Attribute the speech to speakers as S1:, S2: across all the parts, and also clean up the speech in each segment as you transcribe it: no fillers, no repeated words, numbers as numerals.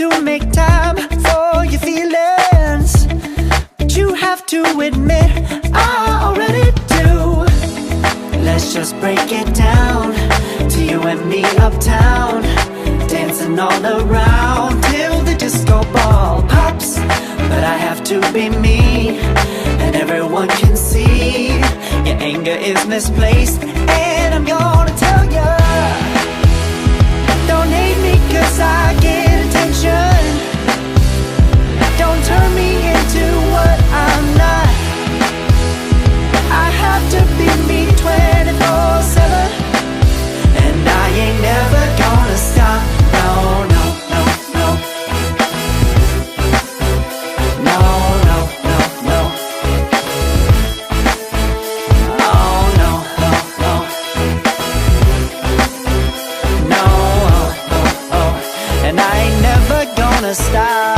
S1: to make time for your feelings, but you have to admit I already do. Let's just break it down to you and me uptown, dancing all around till the disco ball pops. But I have to be me, and everyone can see your anger is misplaced. And I'm gonna tell ya, don't hate me 'cause I get attention. Don't turn me into what I'm not. I have to be me 24/7, and I ain't never gonna stop. No, no, no, no. No, no, no, no. Oh, no, no, no. No, oh, oh, oh. And I ain't never gonna stop.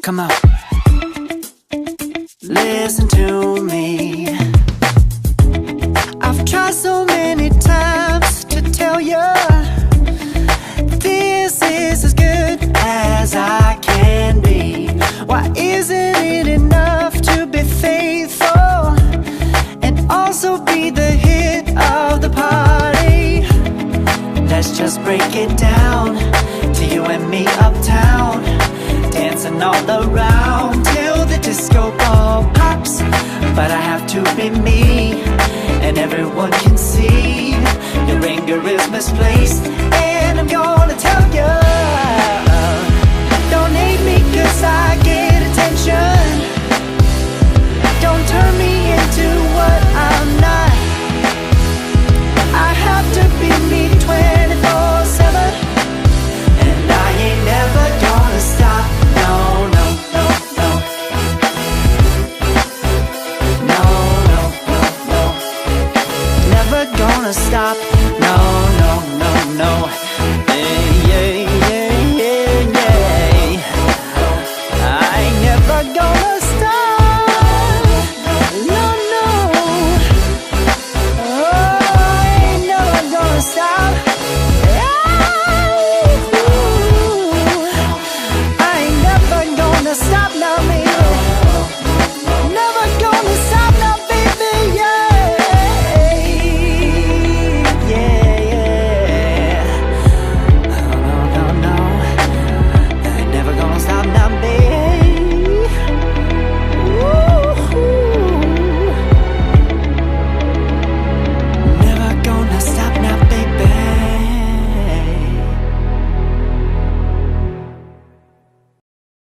S1: Come on. Listen to me. I've tried so many times to tell you this is as good as I can be. Why isn't it enough to be faithful and also be the hit of the party? Let's just break it down to you and me uptown, dancing all around till the disco ball pops. But I have to be me, and everyone can see your anger is misplaced. And I'm gonna tell you, don't hate me 'cause I